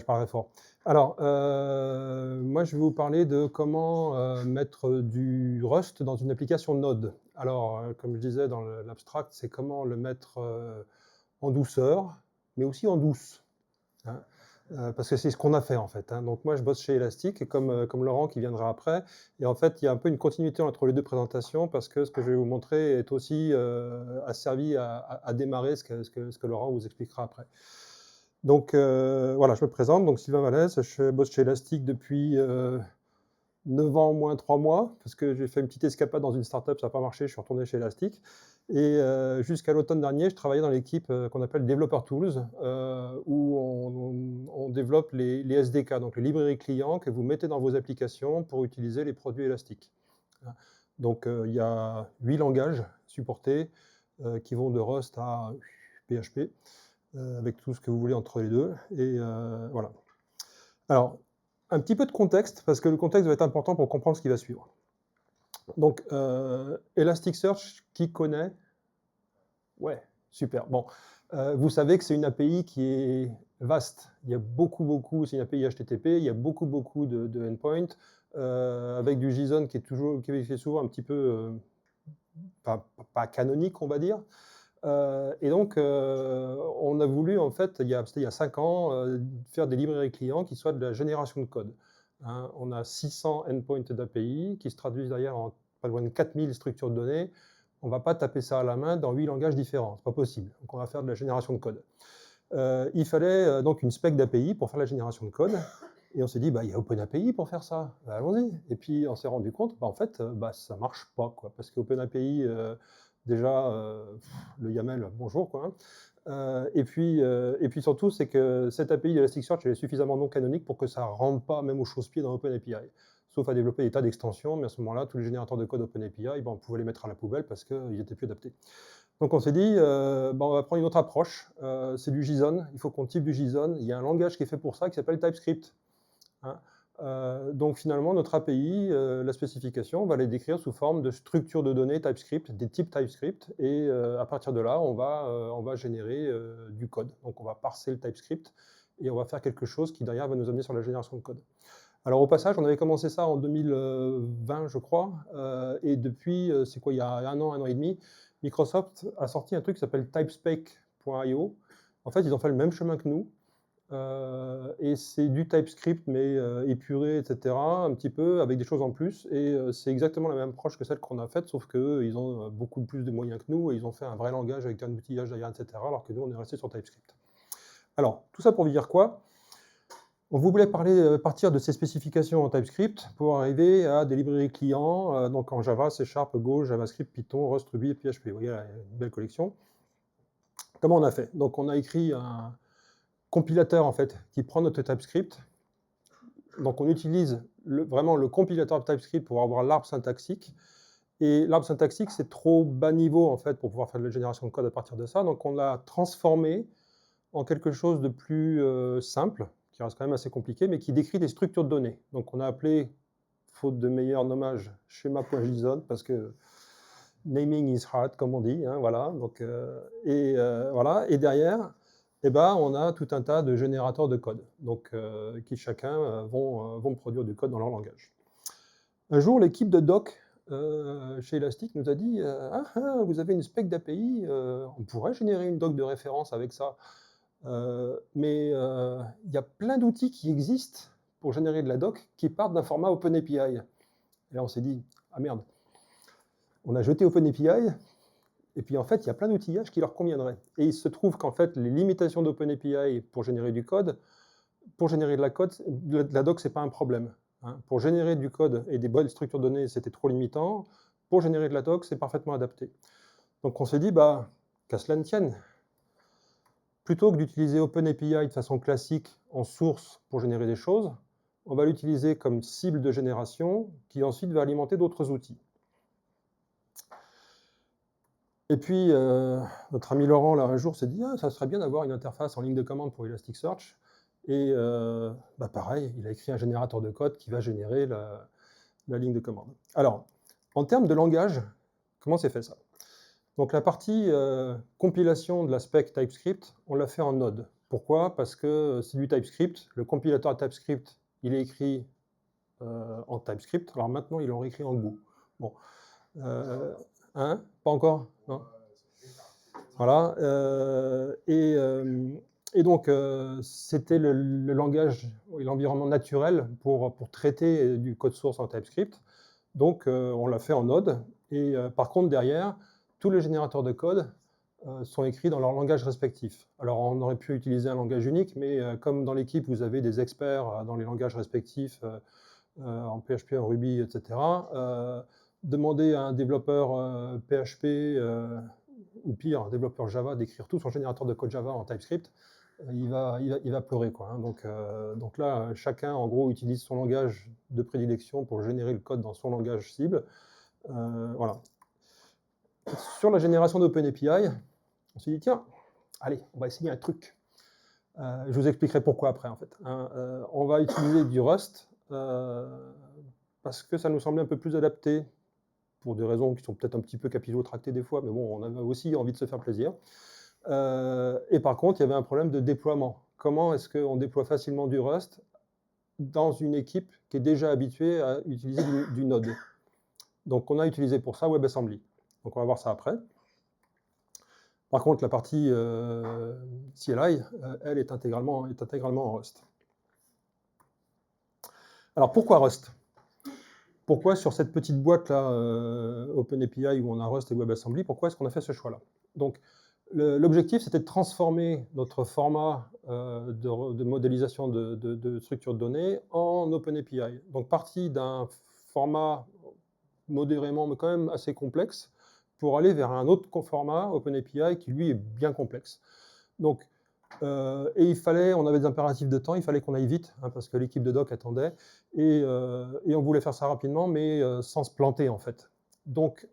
je parlerai fort. Alors, moi, je vais vous parler de comment, mettre du Rust dans une application Node. Alors, comme je disais dans l'abstract, c'est comment le mettre, en douceur, mais aussi en douce, hein. Parce que c'est ce qu'on a fait, en fait, hein. Donc moi, je bosse chez Elastic et comme Laurent qui viendra après et en fait, il y a un peu une continuité entre les 2 présentations parce que ce que je vais vous montrer est aussi, a servi à démarrer ce que Laurent vous expliquera après. Donc voilà, je me présente, donc Sylvain Vallès, je bosse chez Elastic depuis 9 ans moins 3 mois, parce que j'ai fait une petite escapade dans une startup, ça n'a pas marché, je suis retourné chez Elastic. Et jusqu'à l'automne dernier, je travaillais dans l'équipe qu'on appelle Developer Tools, où on développe les SDK, donc les librairies clients que vous mettez dans vos applications pour utiliser les produits Elastic. Donc il y a 8 langages supportés qui vont de Rust à PHP. Avec tout ce que vous voulez entre les deux. Et voilà. Alors, un petit peu de contexte, parce que le contexte va être important pour comprendre ce qui va suivre. Donc, Elasticsearch, qui connaît? Ouais, super. Bon, vous savez que c'est une API qui est vaste. Il y a beaucoup, c'est une API HTTP, il y a beaucoup de endpoints, avec du JSON qui est souvent un petit peu pas canonique, on va dire. Et donc, on a voulu, en fait, c'était il y a 5 ans, faire des librairies clients qui soient de la génération de code, hein. On a 600 endpoints d'API qui se traduisent derrière en pas loin de 4000 structures de données. On ne va pas taper ça à la main dans 8 langages différents, c'est pas possible. Donc on va faire de la génération de code. Il fallait donc une spec d'API pour faire la génération de code. Et on s'est dit, bah, il y a OpenAPI pour faire ça, bah, allons-y. Et puis on s'est rendu compte, bah, en fait, ça marche pas, quoi, parce qu'OpenAPI, déjà, le YAML, bonjour, quoi, hein. Et puis surtout, c'est que cette API d'Elasticsearch, elle est suffisamment non canonique pour que ça ne rentre pas même au chausse-pied dans OpenAPI. Sauf à développer des tas d'extensions, mais à ce moment-là, tous les générateurs de code OpenAPI, on pouvait les mettre à la poubelle parce qu'ils étaient plus adaptés. Donc on s'est dit, on va prendre une autre approche, c'est du JSON, il faut qu'on type du JSON. Il y a un langage qui est fait pour ça, qui s'appelle TypeScript, hein. Donc finalement, notre API, la spécification, on va les décrire sous forme de structure de données TypeScript, des types TypeScript, et à partir de là, on va générer du code. Donc on va parser le TypeScript, et on va faire quelque chose qui derrière va nous amener sur la génération de code. Alors au passage, on avait commencé ça en 2020, je crois, et depuis, c'est quoi, il y a un an et demi, Microsoft a sorti un truc qui s'appelle typespec.io. En fait, ils ont fait le même chemin que nous, et c'est du TypeScript, mais épuré, etc., un petit peu, avec des choses en plus, et c'est exactement la même approche que celle qu'on a faite, sauf qu'eux, ils ont beaucoup plus de moyens que nous, et ils ont fait un vrai langage avec un outillage derrière, etc., alors que nous, on est resté sur TypeScript. Alors, tout ça pour vous dire quoi? On voulait partir de ces spécifications en TypeScript pour arriver à des librairies clients, donc en Java, C#, Go, JavaScript, Python, Rust, Ruby et PHP. Vous voyez, une belle collection. Comment on a fait? Donc on a écrit un compilateur, en fait, qui prend notre TypeScript. Donc on utilise vraiment le compilateur de TypeScript pour avoir l'arbre syntaxique. Et l'arbre syntaxique, c'est trop bas niveau, en fait, pour pouvoir faire de la génération de code à partir de ça. Donc on l'a transformé en quelque chose de plus simple, qui reste quand même assez compliqué, mais qui décrit des structures de données. Donc on a appelé, faute de meilleur nommage, schéma.json, parce que naming is hard, comme on dit, hein, voilà. Donc, voilà. Et derrière, on a tout un tas de générateurs de code, donc, qui chacun vont produire du code dans leur langage. Un jour, l'équipe de doc chez Elastic nous a dit vous avez une spec d'API, on pourrait générer une doc de référence avec ça. Mais il y a plein d'outils qui existent pour générer de la doc qui partent d'un format OpenAPI. Et là, on s'est dit, ah merde, on a jeté OpenAPI, et puis en fait, il y a plein d'outillages qui leur conviendraient. Et il se trouve qu'en fait, les limitations d'OpenAPI pour générer du code, pour générer de la doc, c'est pas un problème, hein. Pour générer du code et des bonnes structures de données, c'était trop limitant. Pour générer de la doc, c'est parfaitement adapté. Donc on s'est dit, qu'à cela ne tienne, plutôt que d'utiliser OpenAPI de façon classique en source pour générer des choses, on va l'utiliser comme cible de génération qui ensuite va alimenter d'autres outils. Et puis, notre ami Laurent, là, un jour, s'est dit « Ah, ça serait bien d'avoir une interface en ligne de commande pour Elasticsearch ». Et pareil, il a écrit un générateur de code qui va générer la ligne de commande. Alors, en termes de langage, comment c'est fait ça? Donc la partie compilation de la spec TypeScript, on l'a fait en Node. Pourquoi? Parce que c'est du TypeScript. Le compilateur TypeScript, il est écrit en TypeScript. Alors maintenant, ils l'ont réécrit en Go. Bon, hein? Pas encore? Non? Voilà, et donc c'était le langage et l'environnement naturel pour traiter du code source en TypeScript. Donc on l'a fait en Node et par contre derrière, tous les générateurs de code sont écrits dans leur langage respectif. Alors on aurait pu utiliser un langage unique, mais comme dans l'équipe vous avez des experts dans les langages respectifs en PHP, en Ruby, etc., demander à un développeur PHP ou pire, un développeur Java d'écrire tout son générateur de code Java en TypeScript, il va pleurer, quoi, hein. Donc là, chacun en gros utilise son langage de prédilection pour générer le code dans son langage cible. Voilà. Sur la génération d'OpenAPI, on s'est dit tiens, allez, on va essayer un truc. Je vous expliquerai pourquoi après en fait, hein. On va utiliser du Rust parce que ça nous semblait un peu plus adapté pour des raisons qui sont peut-être un petit peu capillotractées des fois, mais bon, on avait aussi envie de se faire plaisir. Et par contre, il y avait un problème de déploiement. Comment est-ce qu'on déploie facilement du Rust dans une équipe qui est déjà habituée à utiliser du Node? Donc on a utilisé pour ça WebAssembly. Donc on va voir ça après. Par contre, la partie CLI, elle est intégralement en Rust. Alors pourquoi Rust? Pourquoi sur cette petite boîte-là, OpenAPI, où on a Rust et WebAssembly, pourquoi est-ce qu'on a fait ce choix-là? Donc l'objectif, c'était de transformer notre format de modélisation de structure de données en OpenAPI. Donc parti d'un format modérément, mais quand même assez complexe, pour aller vers un autre format, OpenAPI, qui lui est bien complexe. Donc, et on avait des impératifs de temps, il fallait qu'on aille vite, hein, parce que l'équipe de doc attendait, et on voulait faire ça rapidement, mais sans se planter en fait. Donc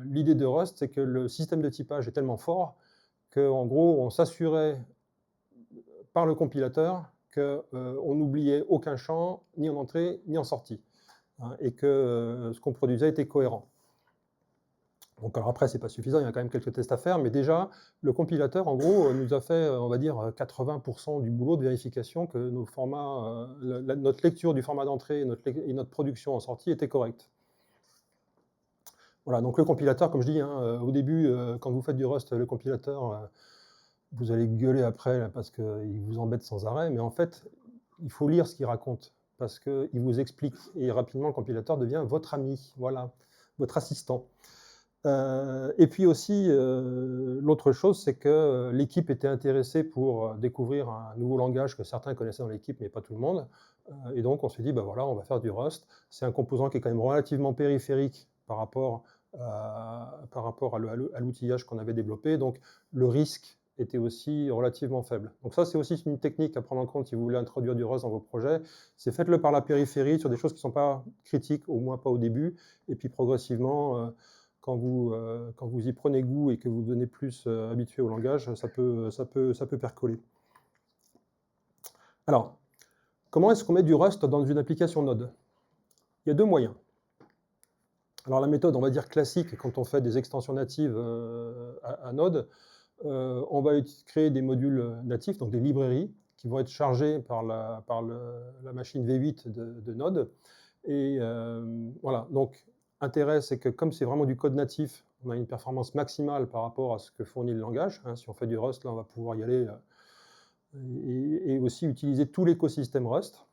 l'idée de Rust, c'est que le système de typage est tellement fort qu'en gros, on s'assurait par le compilateur qu'on n'oubliait aucun champ, ni en entrée, ni en sortie, hein, et que ce qu'on produisait était cohérent. Donc alors après, c'est pas suffisant, il y a quand même quelques tests à faire, mais déjà, le compilateur, en gros, nous a fait, on va dire, 80% du boulot de vérification que nos formats, notre lecture du format d'entrée et notre production en sortie était correcte. Voilà, donc le compilateur, comme je dis, hein, au début, quand vous faites du Rust, le compilateur, vous allez gueuler après là, parce qu'il vous embête sans arrêt, mais en fait, il faut lire ce qu'il raconte, parce qu'il vous explique, et rapidement, le compilateur devient votre ami, voilà, votre assistant. Et puis aussi, l'autre chose, c'est que l'équipe était intéressée pour découvrir un nouveau langage que certains connaissaient dans l'équipe, mais pas tout le monde. Et donc, on s'est dit, ben voilà, on va faire du Rust. C'est un composant qui est quand même relativement périphérique par rapport à l'outillage qu'on avait développé. Donc, le risque était aussi relativement faible. Donc ça, c'est aussi une technique à prendre en compte si vous voulez introduire du Rust dans vos projets. C'est faites-le par la périphérie sur des choses qui ne sont pas critiques, au moins pas au début, et puis progressivement, quand vous y prenez goût et que vous devenez plus habitué au langage, ça peut percoler. Alors, comment est-ce qu'on met du Rust dans une application Node? Il y a deux moyens. Alors la méthode, on va dire classique, quand on fait des extensions natives à Node, on va créer des modules natifs, donc des librairies, qui vont être chargées par la machine V8 de Node. Et voilà, donc intérêt, c'est que comme c'est vraiment du code natif, on a une performance maximale par rapport à ce que fournit le langage, hein. Si on fait du Rust, là, on va pouvoir y aller et aussi utiliser tout l'écosystème Rust.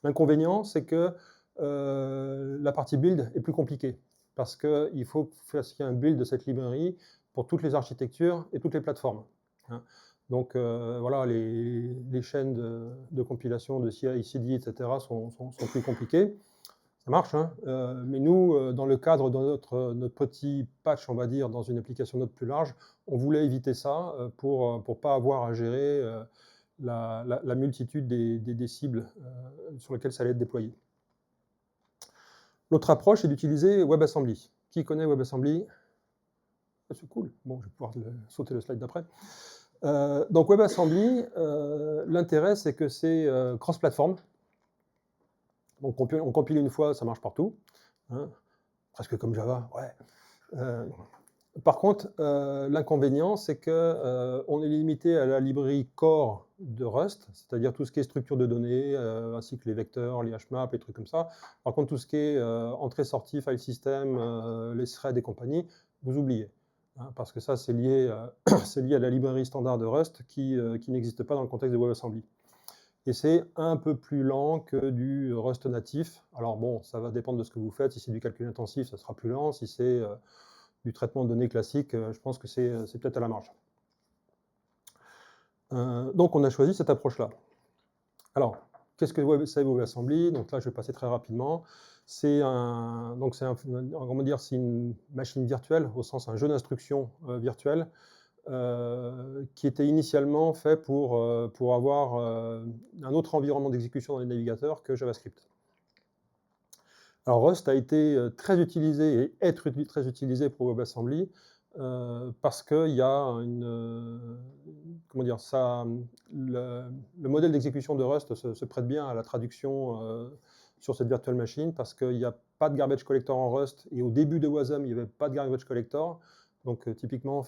L'inconvénient, c'est que la partie build est plus compliquée, parce qu'il faut que vous fassiez un build de cette librairie pour toutes les architectures et toutes les plateformes, hein. Donc voilà, les chaînes de compilation de CI, CD, etc. sont plus compliquées. Ça marche, hein, mais nous, dans le cadre de notre petit patch, on va dire, dans une application Node plus large, on voulait éviter ça pour ne pas avoir à gérer la multitude des cibles sur lesquelles ça allait être déployé. L'autre approche est d'utiliser WebAssembly. Qui connaît WebAssembly? C'est cool. Bon, je vais pouvoir sauter le slide d'après. Donc WebAssembly, l'intérêt, c'est que c'est cross-platform. Donc on compile une fois, ça marche partout, hein, presque comme Java, ouais. Par contre, l'inconvénient, c'est que, on est limité à la librairie core de Rust, c'est-à-dire tout ce qui est structure de données, ainsi que les vecteurs, les hashmaps, les trucs comme ça. Par contre, tout ce qui est, entrée-sortie, file system, les threads et compagnie, vous oubliez, hein, parce que ça, c'est lié, c'est lié à la librairie standard de Rust qui n'existe pas dans le contexte de WebAssembly. Et c'est un peu plus lent que du Rust natif. Alors bon, ça va dépendre de ce que vous faites. Si c'est du calcul intensif, ça sera plus lent. Si c'est du traitement de données classique, je pense que c'est peut-être à la marge. Donc on a choisi cette approche-là. Alors, qu'est-ce que c'est WebAssembly? Donc là, je vais passer très rapidement. C'est une machine virtuelle, au sens un jeu d'instructions virtuel, qui était initialement fait pour avoir un autre environnement d'exécution dans les navigateurs que JavaScript. Alors Rust a été très utilisé et est très utilisé pour WebAssembly parce qu'il y a comment dire, le modèle d'exécution de Rust se prête bien à la traduction sur cette virtual machine parce qu'il n'y a pas de garbage collector en Rust et au début de Wasm, il n'y avait pas de garbage collector. Donc typiquement,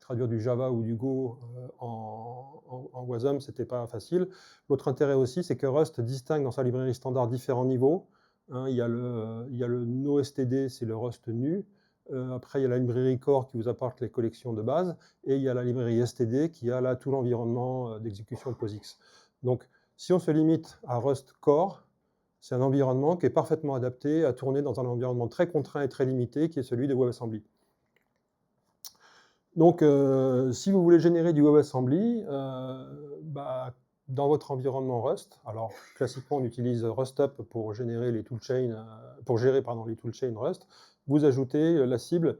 traduire du Java ou du Go en Wasm, ce n'était pas facile. L'autre intérêt aussi, c'est que Rust distingue dans sa librairie standard différents niveaux. Hein, il y a le NoSTD, c'est le Rust nu. Après, il y a la librairie core qui vous apporte les collections de base. Et il y a la librairie STD qui a là tout l'environnement d'exécution de POSIX. Donc, si on se limite à Rust core, c'est un environnement qui est parfaitement adapté à tourner dans un environnement très contraint et très limité, qui est celui de WebAssembly. Donc, si vous voulez générer du WebAssembly, dans votre environnement Rust, alors classiquement on utilise RustUp pour générer les toolchains, pour gérer les toolchains Rust, vous ajoutez la cible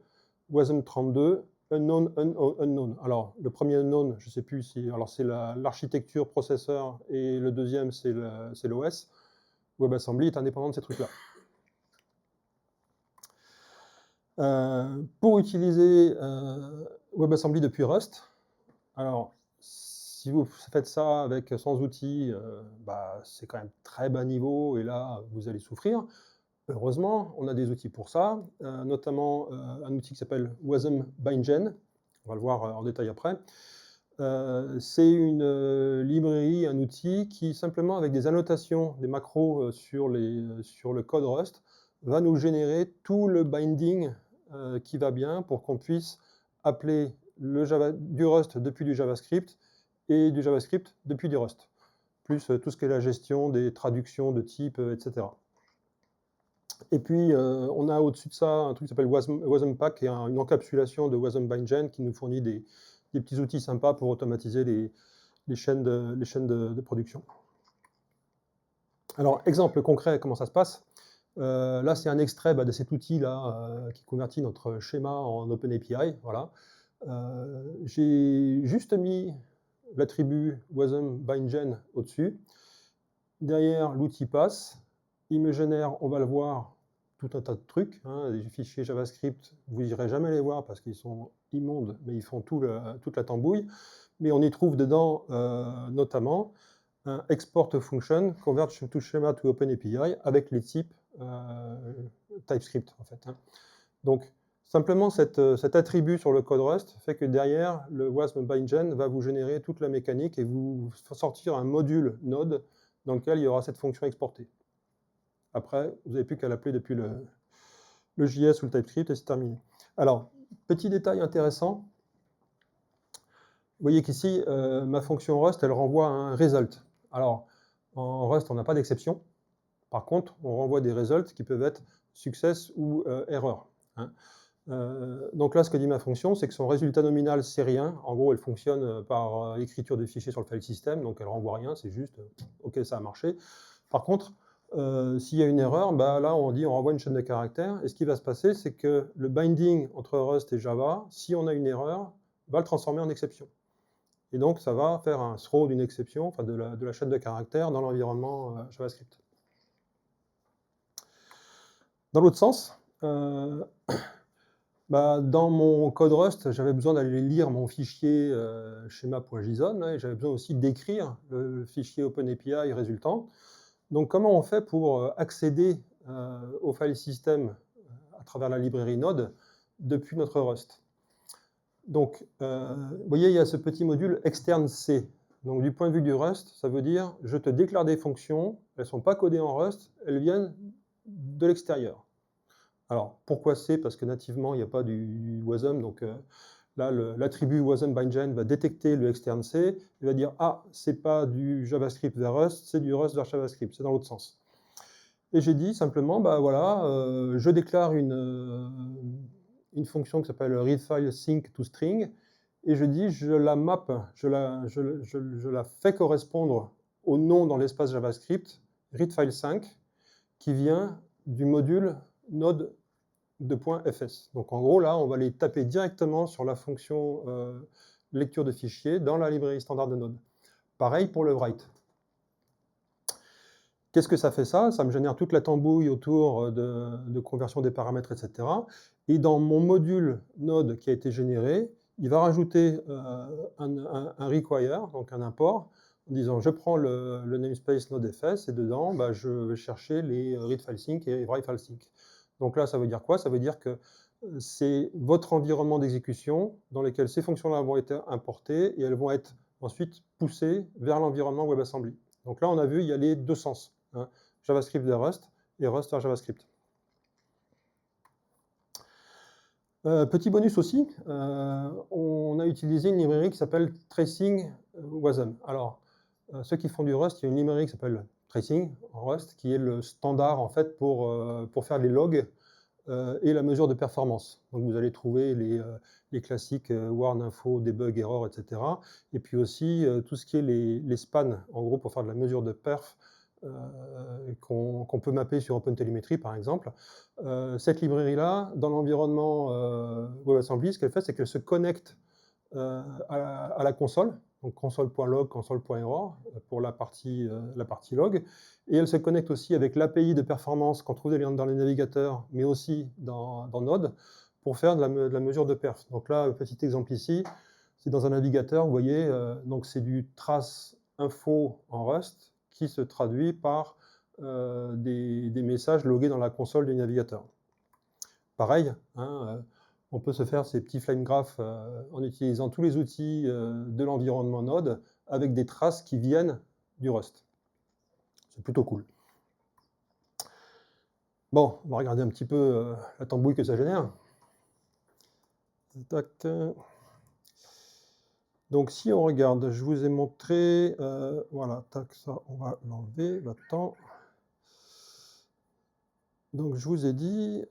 wasm32 unknown unknown. Alors le premier unknown, je ne sais plus si, alors c'est l'architecture processeur et le deuxième c'est l'OS. WebAssembly est indépendant de ces trucs-là. Pour utiliser WebAssembly depuis Rust, alors si vous faites ça sans outils, c'est quand même très bas niveau et là vous allez souffrir. Heureusement, on a des outils pour ça, notamment un outil qui s'appelle Wasm Bindgen, on va le voir en détail après. C'est une librairie, un outil qui simplement avec des annotations, des macros sur le code Rust, va nous générer tout le binding qui va bien pour qu'on puisse appeler du Rust depuis du JavaScript et du JavaScript depuis du Rust, plus tout ce qui est la gestion des traductions de type, etc. Et puis, on a au-dessus de ça un truc qui s'appelle WasmPack, qui est une encapsulation de Wasm Bindgen qui nous fournit des petits outils sympas pour automatiser les chaînes de production. Alors, exemple concret, comment ça se passe? Là, c'est un extrait de cet outil-là qui convertit notre schéma en OpenAPI. Voilà. J'ai juste mis l'attribut Wasm Bindgen au-dessus. Derrière, l'outil passe. Il me génère, on va le voir, tout un tas de trucs. Hein, des fichiers JavaScript, vous n'irez jamais les voir parce qu'ils sont immondes, mais ils font toute la tambouille. Mais on y trouve dedans notamment un export function, convert to schema to OpenAPI avec les types TypeScript en fait. Hein. Donc simplement cet attribut sur le code Rust fait que derrière le Wasm Bindgen va vous générer toute la mécanique et vous sortir un module Node dans lequel il y aura cette fonction exportée. Après, vous n'avez plus qu'à l'appeler depuis le JS ou le TypeScript et c'est terminé. Alors, petit détail intéressant. Vous voyez qu'ici, ma fonction Rust, elle renvoie un result. Alors, en Rust, on n'a pas d'exception. Par contre, on renvoie des results qui peuvent être success ou erreur. Hein. Donc là, ce que dit ma fonction, c'est que son résultat nominal, c'est rien. En gros, elle fonctionne par écriture de fichiers sur le file system, donc elle renvoie rien, c'est juste OK, ça a marché. Par contre, s'il y a une erreur, là, on renvoie une chaîne de caractères. Et ce qui va se passer, c'est que le binding entre Rust et Java, si on a une erreur, va le transformer en exception. Et donc, ça va faire un throw d'une exception, enfin de la chaîne de caractères dans l'environnement JavaScript. Dans l'autre sens, dans mon code Rust, j'avais besoin d'aller lire mon fichier schéma.json et j'avais besoin aussi d'écrire le fichier OpenAPI résultant. Donc, comment on fait pour accéder au file system à travers la librairie Node? depuis notre Rust. Donc, vous voyez, il y a ce petit module externe C. Donc, du point de vue du Rust, ça veut dire je te déclare des fonctions, elles ne sont pas codées en Rust, elles viennent de l'extérieur. Alors, pourquoi C? Parce que nativement, il n'y a pas du WASM, donc là, l'attribut WASM-bindgen va détecter le externe C, il va dire « Ah, c'est pas du JavaScript vers Rust, c'est du Rust vers JavaScript, c'est dans l'autre sens. » Et j'ai dit simplement, bah voilà, je déclare une fonction qui s'appelle readFileSync to string, et je dis, je la map, je la fais correspondre au nom dans l'espace JavaScript, readFile5, qui vient du module node de .fs. Donc en gros, là, on va les taper directement sur la fonction lecture de fichiers dans la librairie standard de Node. Pareil pour le write. Qu'est-ce que ça fait ça? Ça me génère toute la tambouille autour de conversion des paramètres, etc. Et dans mon module Node qui a été généré, il va rajouter un require, donc un import, en disant je prends le namespace NodeFS et dedans, bah, je vais chercher les readFileSync et writeFileSync. Donc là, ça veut dire quoi? Ça veut dire que c'est votre environnement d'exécution dans lequel ces fonctions-là vont être importées et elles vont être ensuite poussées vers l'environnement WebAssembly. Donc là, on a vu, il y a les deux sens. Hein, JavaScript vers Rust et Rust vers JavaScript. Petit bonus aussi, on a utilisé une librairie qui s'appelle Tracing WASM. Alors, ceux qui font du Rust, il y a une librairie qui s'appelle Tracing en Rust, qui est le standard en fait pour faire les logs et la mesure de performance. Donc vous allez trouver les classiques warn, info, debug, error, etc. Et puis aussi tout ce qui est les spans, en gros pour faire de la mesure de perf, qu'on peut mapper sur OpenTelemetry par exemple. Cette librairie-là, dans l'environnement WebAssembly, ce qu'elle fait, c'est qu'elle se connecte à la console, donc console.log, console.error pour la partie log, et elle se connecte aussi avec l'API de performance qu'on trouve dans les navigateurs, mais aussi dans Node, pour faire de la mesure de perf. Donc là, petit exemple ici, c'est dans un navigateur, vous voyez, donc c'est du trace info en Rust, qui se traduit par des messages logués dans la console du navigateur. Pareil, hein, on peut se faire ces petits flame graphs en utilisant tous les outils de l'environnement Node avec des traces qui viennent du Rust. C'est plutôt cool. Bon, on va regarder un petit peu la tambouille que ça génère. Tac. Donc si on regarde, je vous ai montré, voilà, tac, ça on va l'enlever, là-dedans. Donc je vous ai dit,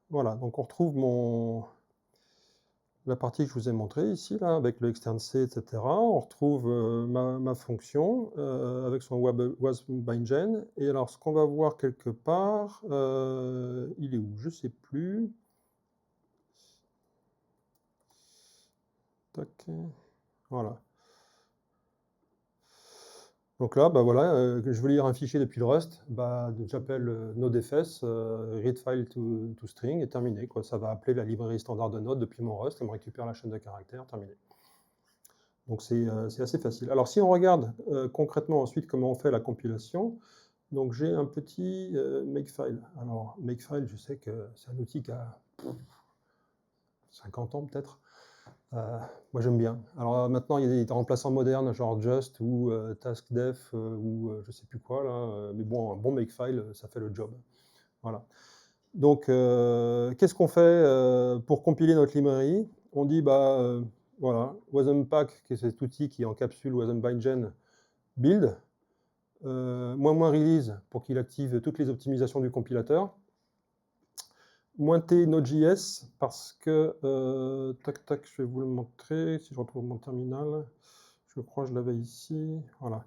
voilà, donc on retrouve la partie que je vous ai montrée ici, là, avec le externe C, etc. On retrouve ma fonction avec son WASM-bindgen. Et alors ce qu'on va voir quelque part, il est où? Je ne sais plus. Tac. Voilà. Donc là, bah voilà, je veux lire un fichier depuis le Rust, bah, j'appelle NodeFS, readFile to string, et terminé, quoi. Ça va appeler la librairie standard de Node depuis mon Rust, et me récupère la chaîne de caractères, terminé. Donc c'est assez facile. Alors si on regarde concrètement ensuite comment on fait la compilation, donc j'ai un petit Makefile. Alors Makefile, je sais que c'est un outil qui a 50 ans peut-être. Moi j'aime bien. Alors maintenant il y a des remplaçants modernes genre Just ou TaskDef ou je sais plus quoi là, mais bon, un bon Makefile ça fait le job. Voilà. Donc qu'est-ce qu'on fait pour compiler notre librairie? On dit bah voilà, WASMPack, qui est cet outil qui encapsule WASM-bindgen, build, --release pour qu'il active toutes les optimisations du compilateur, -t Node.js parce que, tac tac, je vais vous le montrer, si je retrouve mon terminal, je crois que je l'avais ici, voilà.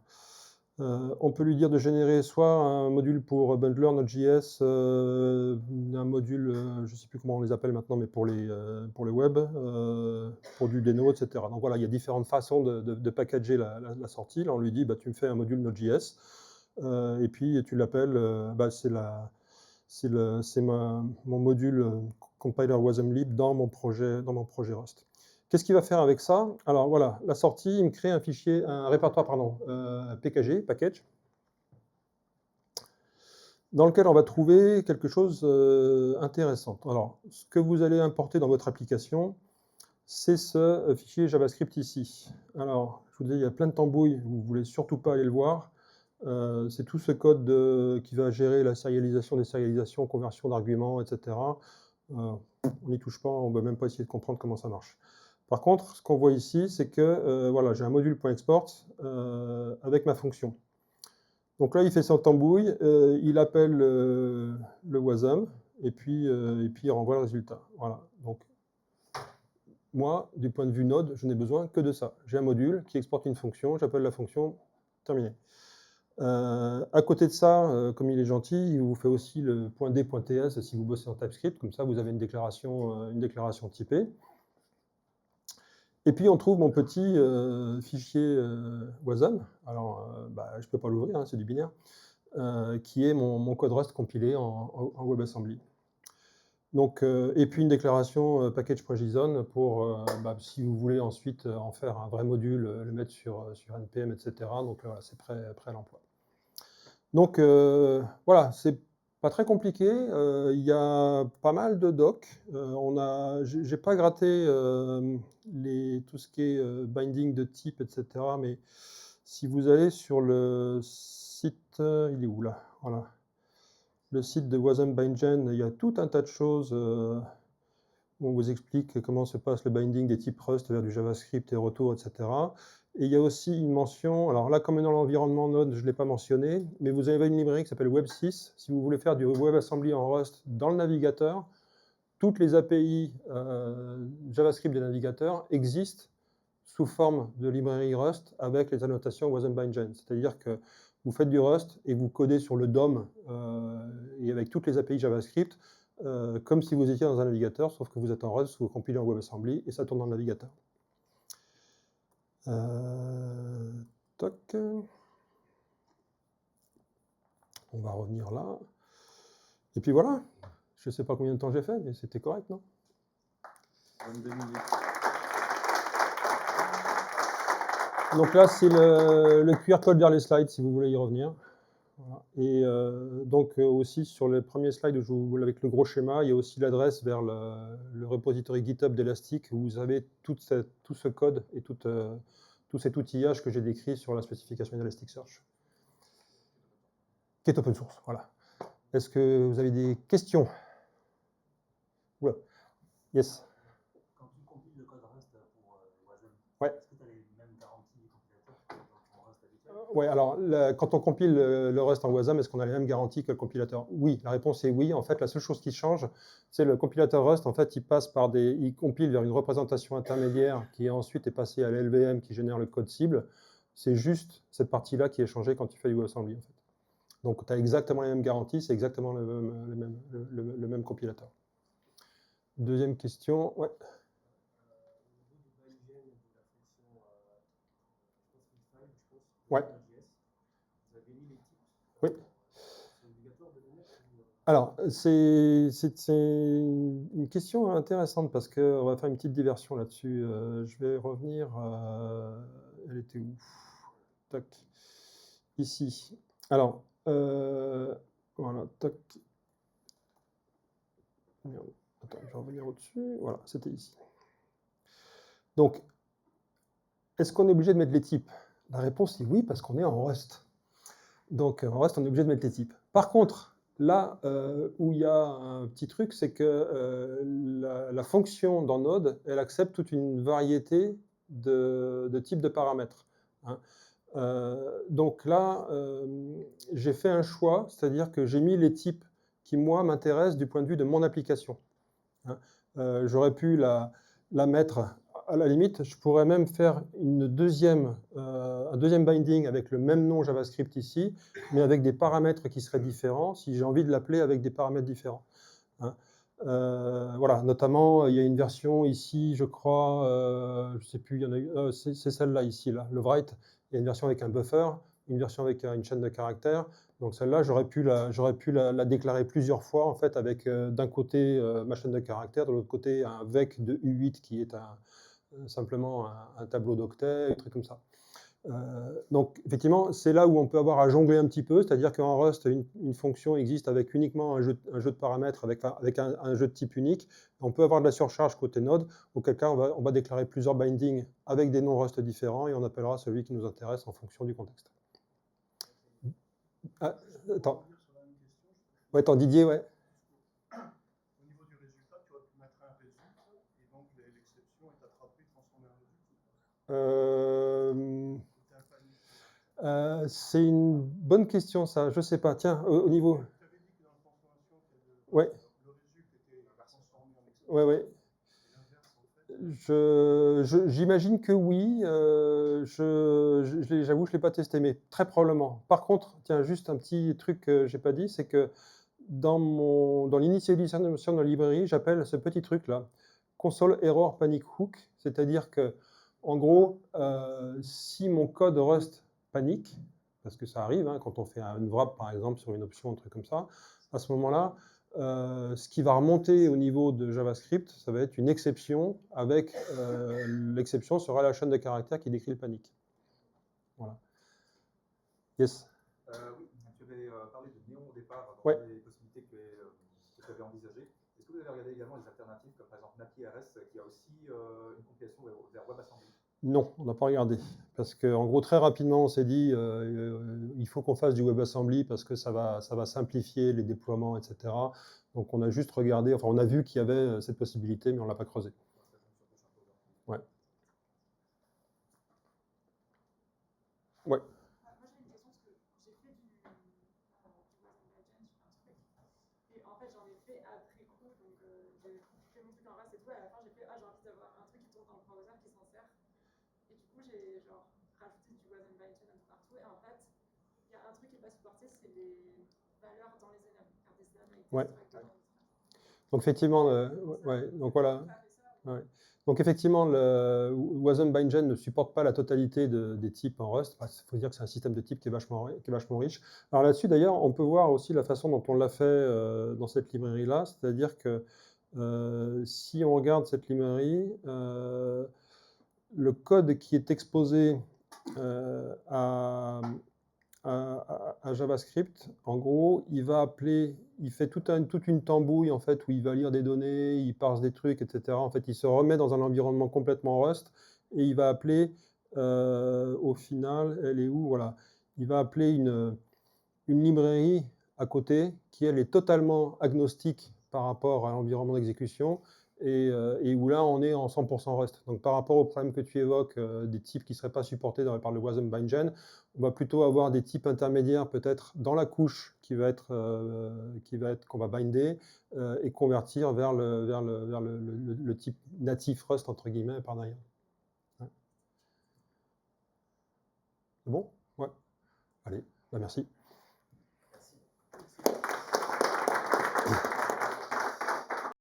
On peut lui dire de générer soit un module pour bundler Node.js, un module, je ne sais plus comment on les appelle maintenant, mais pour les web, pour du Deno, etc. Donc voilà, il y a différentes façons de packager la sortie. Là, on lui dit, bah, tu me fais un module Node.js, et puis tu l'appelles, bah, c'est mon module compiler wasmlib dans mon projet Rust. Qu'est-ce qu'il va faire avec ça? Alors voilà, la sortie, il me crée un répertoire, pardon, PKG, package. dans lequel on va trouver quelque chose d'intéressant. Alors, ce que vous allez importer dans votre application, c'est ce fichier JavaScript ici. Alors, je vous disais, il y a plein de tambouilles, vous ne voulez surtout pas aller le voir. C'est tout ce code qui va gérer la sérialisation, désérialisation, conversion d'arguments, etc. On n'y touche pas, on ne va même pas essayer de comprendre comment ça marche. Par contre, ce qu'on voit ici, c'est que voilà, j'ai un module.export avec ma fonction. Donc là, il fait son tambouille, il appelle le wasm, et puis il renvoie le résultat. Voilà. Donc, moi, du point de vue Node, je n'ai besoin que de ça. J'ai un module qui exporte une fonction, j'appelle la fonction, terminé. À côté de ça, comme il est gentil, il vous fait aussi le .d.ts si vous bossez en TypeScript, comme ça vous avez une déclaration typée. Et puis on trouve mon petit fichier wasm, alors je ne peux pas l'ouvrir, hein, c'est du binaire, qui est mon code Rust compilé en WebAssembly. Donc, et puis une déclaration package.json pour, si vous voulez ensuite en faire un vrai module, le mettre sur NPM, etc. Donc voilà, c'est prêt à l'emploi. Donc voilà, c'est pas très compliqué. Il y a pas mal de docs. J'ai pas gratté tout ce qui est binding de type, etc. Mais si vous allez sur le site, il est où là? Voilà. Le site de wasm-bindgen, il y a tout un tas de choses où on vous explique comment se passe le binding des types Rust vers du JavaScript et retour, etc. Et il y a aussi une mention, alors là, comme dans l'environnement Node, je ne l'ai pas mentionné, mais vous avez une librairie qui s'appelle Web6. Si vous voulez faire du WebAssembly en Rust dans le navigateur, toutes les API JavaScript des navigateurs existent sous forme de librairie Rust avec les annotations wasm-bindgen. C'est-à-dire que vous faites du Rust et vous codez sur le DOM et avec toutes les API JavaScript, comme si vous étiez dans un navigateur, sauf que vous êtes en Rust, vous compilez en WebAssembly et ça tourne dans le navigateur. Toc. On va revenir là. Et puis voilà. Je ne sais pas combien de temps j'ai fait, mais c'était correct, non? 22 minutes. Donc là, c'est le QR code vers les slides, si vous voulez y revenir. Voilà. Et donc aussi sur le premier slide avec le gros schéma, il y a aussi l'adresse vers le repository GitHub d'Elastic où vous avez tout ce code et tout cet outillage que j'ai décrit sur la spécification d'Elasticsearch, qui est open source. Voilà. Est-ce que vous avez des questions? Ouais. Yes. Quand tu compiles le code Rust pour wasm, ouais. est-ce que tu as les mêmes garanties du compilateur que dans ton Rust habituel? Oui, alors quand on compile le Rust en wasm, est-ce qu'on a les mêmes garanties que le compilateur? Oui, la réponse est oui. En fait, la seule chose qui change, c'est le compilateur Rust. En fait, il compile vers une représentation intermédiaire qui ensuite est passée à l'LVM qui génère le code cible. C'est juste cette partie-là qui est changée quand tu fais du WebAssembly. En fait. Donc, tu as exactement les mêmes garanties, c'est exactement le même compilateur. Deuxième question, ouais. Ouais. Oui. Alors, c'est une question intéressante parce qu'on va faire une petite diversion là-dessus. Je vais revenir. Elle était où? Tac. Ici. Alors, voilà. Tac. Attends, je vais revenir au-dessus. Voilà, c'était ici. Donc, est-ce qu'on est obligé de mettre les types? La réponse est oui, parce qu'on est en Rust. Donc, en Rust, on est obligé de mettre les types. Par contre, là où il y a un petit truc, c'est que la fonction dans Node, elle accepte toute une variété de types de paramètres. Hein. Donc là, j'ai fait un choix, c'est-à-dire que j'ai mis les types qui, moi, m'intéressent du point de vue de mon application. Hein. J'aurais pu la mettre, à la limite, je pourrais même faire un deuxième binding avec le même nom JavaScript ici, mais avec des paramètres qui seraient différents, si j'ai envie de l'appeler avec des paramètres différents. Hein. Voilà, notamment, il y a une version ici, je crois, je ne sais plus, c'est celle-là ici, là, le write. Il y a une version avec un buffer, une version avec une chaîne de caractères. Donc celle-là, j'aurais pu la déclarer plusieurs fois, en fait, avec d'un côté ma chaîne de caractères, de l'autre côté un vec de U8 qui est simplement un tableau d'octet, un truc comme ça. Donc effectivement, c'est là où on peut avoir à jongler un petit peu, c'est-à-dire qu'en Rust, une fonction existe avec uniquement un jeu de paramètres avec un jeu de type unique. On peut avoir de la surcharge côté Node, auquel cas on va déclarer plusieurs bindings avec des noms Rust différents et on appellera celui qui nous intéresse en fonction du contexte. Ah, attends. Ouais, attends, Didier, ouais. Au niveau du résultat, tu aurais pu mettre un résultat et donc l'exception est attrapée, transformée en résultat. C'est une bonne question, ça. Je sais pas. Tiens, au niveau. Tu avais dit que dans la transformation, Ouais. le résultat était transformé en exception. Ouais, ouais. J'imagine que oui. J'avoue, je ne l'ai pas testé, mais très probablement. Par contre, tiens, juste un petit truc que je n'ai pas dit, c'est que dans l'initialisation de la librairie, j'appelle ce petit truc-là console error panic hook, c'est-à-dire que, en gros, si mon code Rust panique, parce que ça arrive, hein, quand on fait une wrap, par exemple, sur une option, un truc comme ça, à ce moment-là, ce qui va remonter au niveau de JavaScript, ça va être une exception avec l'exception sera la chaîne de caractères qui décrit le panique. Voilà. Yes. Oui, tu avais parlé de Néon au départ, dans ouais. les possibilités que tu avais envisagées. Est-ce que vous avez regardé également les alternatives, comme par exemple NaPiRS, qui a aussi une compilation vers WebAssembly? Non, on n'a pas regardé. Parce qu'en gros, très rapidement, on s'est dit il faut qu'on fasse du WebAssembly parce que ça va simplifier les déploiements, etc. Donc on a juste regardé, enfin on a vu qu'il y avait cette possibilité, mais on ne l'a pas creusé. Ouais. Ouais. Moi j'ai une question parce que j'ai fait du et en fait j'en ai fait après coup, donc j'ai fait mon truc en Rust et tout, et à la fin j'ai fait j'ai envie d'avoir un truc qui tourne dans le browser qui s'en sert. Et du coup j'ai genre rajouté du wasm binding un peu partout, et en fait il y a un truc qui n'est pas supporté, c'est les valeurs dans les enums, car des enums avec ouais. Donc effectivement, ouais, donc voilà. Ouais. Donc effectivement, le wasm bindgen ne supporte pas la totalité des types en Rust. Il faut dire que c'est un système de types qui est vachement riche. Alors là-dessus, d'ailleurs, on peut voir aussi la façon dont on l'a fait dans cette librairie-là, c'est-à-dire que si on regarde cette librairie, le code qui est exposé à JavaScript, en gros, il fait toute une tambouille en fait où il va lire des données, il parse des trucs, etc. En fait, il se remet dans un environnement complètement Rust et il va appeler, au final, elle est où? Voilà, il va appeler une librairie à côté qui elle est totalement agnostique par rapport à l'environnement d'exécution et où là on est en 100% Rust. Donc par rapport au problème que tu évoques, des types qui ne seraient pas supportés par le wasm bindgen, on va plutôt avoir des types intermédiaires peut-être dans la couche qu'on va binder et convertir vers le type natif Rust entre guillemets par derrière. Ouais. C'est bon? Ouais. Allez, bah merci. Merci.